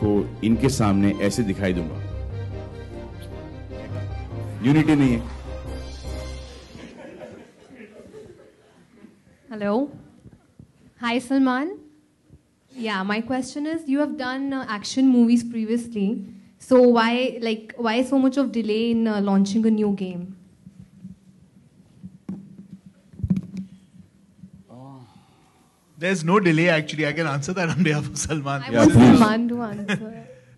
आपको इनके सामने ऐसे दिखाई दूंगा। यूनिटी नहीं है। Hello. Hi, Salman. Yeah, my question is, you have done action movies previously, so why so much of delay in launching a new game? There's no delay actually. I can answer that on behalf of Salman. I want Salman to answer.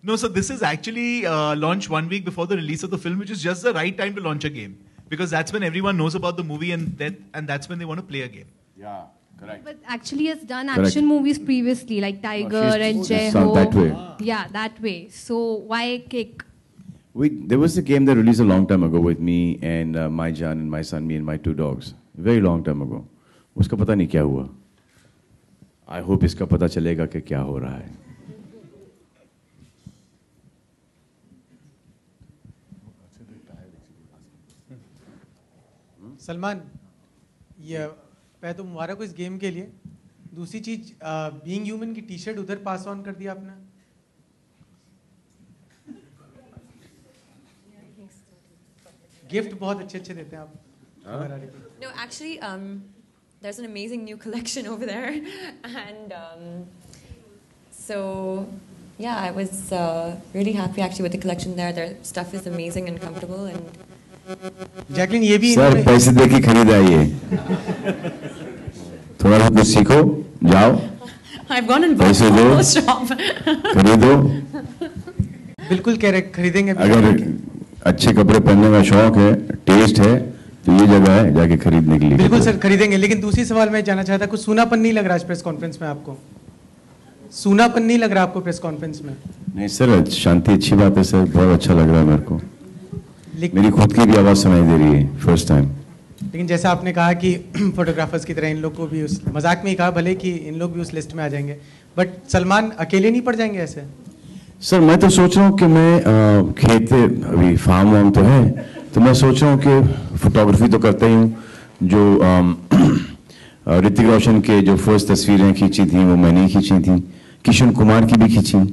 No, so this is actually launched 1 week before the release of the film, which is just the right time to launch a game. Because that's when everyone knows about the movie and that's when they want to play a game. Yeah, correct. But actually has done action movies previously, like Tiger and Jai Ho. That way. Yeah, that way. So why kick? There was a game that released a long time ago with me and my Jan and my son, me and my 2 dogs. Very long time ago. उसका पता नहीं क्या हुआ. I hope इसका पता चलेगा कि क्या हो रहा है. सलमान, ये पहले तो मुबारक हो इस गेम के लिए। दूसरी चीज, बीइंग ह्यूमन की टी शर्ट उधर पास ऑन कर दिया आपने। गिफ्ट बहुत अच्छे अच्छे देते हैं आप। No, actually, there's an amazing new collection over there, and so yeah, I was really happy actually with the collection there. Their stuff is amazing and comfortable and. Jacqueline, ये भी सर पैसे दे के खरीद आइए। थोड़ा सा कुछ सीखो, जाओ। I've gone and bought a shop. खरीदो। बिल्कुल करेक्ट, खरीदेंगे। अगर अच्छे कपड़े पहनने का शौक है, टेस्ट है, तो ये जगह है जाके खरीदने के लिए। बिल्कुल सर, खरीदेंगे। लेकिन दूसरी सवाल मैं जानना चाहता, कुछ सूनापन नहीं लग रहा है प्रेस कॉन्फ्रेंस में आपको? सूनापन नहीं लग रहा आपको प्रेस कॉन्फ्रेंस में? नहीं सर, शांति अच्छी बात है सर, बहुत अच्छा लग रहा है मेरे को। मेरी खुद की भी आवाज सुनाई दे रही है फर्स्ट टाइम। लेकिन जैसा आपने कहा कि फोटोग्राफर्स की तरह इन लोग को भी उस मजाक में ही कहा, भले कि इन लोग भी उस लिस्ट में आ जाएंगे, बट सलमान अकेले नहीं पड़ जाएंगे ऐसे? सर मैं तो सोच रहा हूँ कि मैं खेत, अभी फार्म वार्म तो है, तो मैं सोच रहा हूँ कि फोटोग्राफी तो करता ही हूँ। जो ऋतिक रोशन के जो फर्स्ट तस्वीरें खींची थी वो मैंने ही खींची थी, किशन कुमार की भी खींची।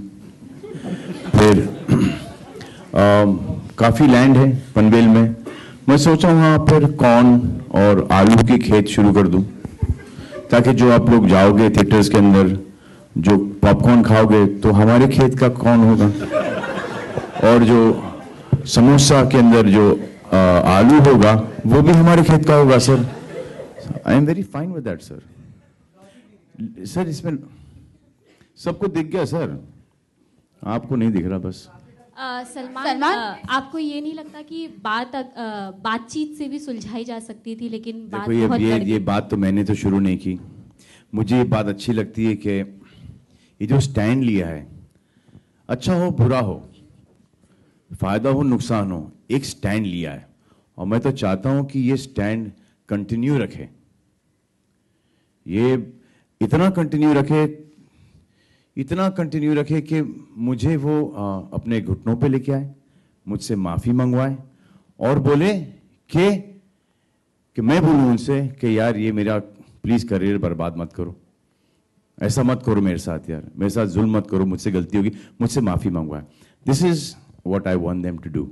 फिर काफ़ी लैंड है पनवेल में, मैं सोचा हूँ वहाँ पर कॉर्न और आलू के खेत शुरू कर दूँ, ताकि जो आप लोग जाओगे थिएटर्स के अंदर, जो पॉपकॉर्न खाओगे तो हमारे खेत का कॉर्न होगा, और जो समोसा के अंदर जो आलू होगा वो भी हमारे खेत का होगा। Sir I am very fine with that sir. Sir इसमें सबको दिख गया सर, आपको नहीं दिख रहा बस। सलमान, आपको ये नहीं लगता कि बातचीत से भी सुलझाई जा सकती थी, लेकिन बात बहुत ये बात तो मैंने तो शुरू नहीं की। मुझे ये बात अच्छी लगती है कि ये जो स्टैंड लिया है, अच्छा हो बुरा हो, फायदा हो नुकसान हो, एक स्टैंड लिया है, और मैं तो चाहता हूं कि ये स्टैंड कंटिन्यू रखे, ये इतना कंटिन्यू रखे कि मुझे वो अपने घुटनों पे लेके आए, मुझसे माफी मंगवाए और बोले कि मैं बोलूं उनसे कि यार ये मेरा प्लीज करियर बर्बाद मत करो, ऐसा मत करो मेरे साथ, यार मेरे साथ जुल्म मत करो, मुझसे गलती होगी, मुझसे माफी मंगवाए। This is what I want them to do.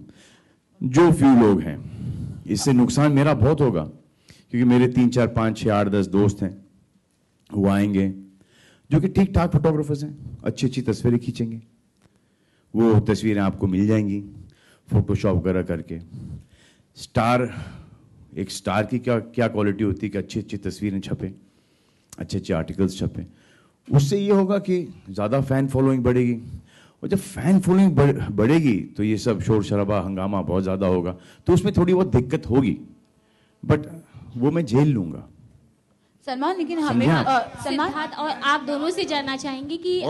जो फ्यू लोग हैं, इससे नुकसान मेरा बहुत होगा, क्योंकि मेरे 3 4 5 6 8 10 दोस्त हैं, वो आएंगे जो कि ठीक ठाक फोटोग्राफर्स हैं, अच्छी अच्छी तस्वीरें खींचेंगे, वो तस्वीरें आपको मिल जाएंगी फोटोशॉप वगैरह करके। एक स्टार की क्या क्वालिटी होती है कि अच्छी अच्छी तस्वीरें छपें, अच्छे अच्छे आर्टिकल्स छपें, उससे ये होगा कि ज़्यादा फैन फॉलोइंग बढ़ेगी, और जब फैन फॉलोइंग बढ़ेगी तो ये सब शोर शराबा हंगामा बहुत ज़्यादा होगा, तो उसमें थोड़ी बहुत दिक्कत होगी, बट वो मैं झेल लूँगा। सलमान, लेकिन हमें सलमान और आप दोनों से जानना चाहेंगे कि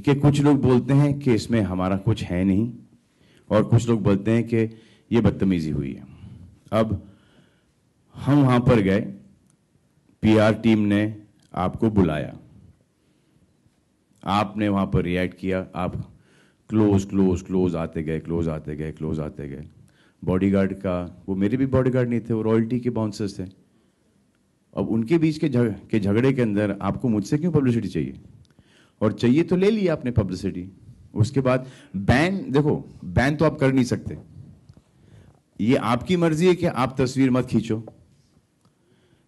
कि कुछ लोग बोलते हैं कि इसमें हमारा कुछ है नहीं, और कुछ लोग बोलते हैं कि ये बदतमीजी हुई है। अब हम वहां पर गए, पीआर टीम ने आपको बुलाया, आपने वहां पर रिएक्ट किया, आप क्लोज आते गए। बॉडीगार्ड का, वो मेरे भी बॉडीगार्ड नहीं थे, वो रॉयल्टी के बाउंसर्स थे। अब उनके बीच के झगड़े के अंदर आपको मुझसे क्यों पब्लिसिटी चाहिए? और चाहिए तो ले लिया आपने पब्लिसिटी। उसके बाद बैन, देखो बैन तो आप कर नहीं सकते, ये आपकी मर्जी है कि आप तस्वीर मत खींचो।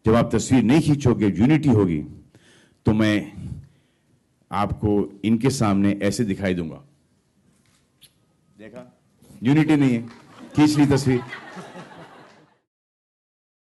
जब आप तस्वीर नहीं खींचोगे, यूनिटी होगी, तो मैं आपको इनके सामने ऐसे दिखाई दूंगा, देखा यूनिटी नहीं है, खींच ली तस्वीर।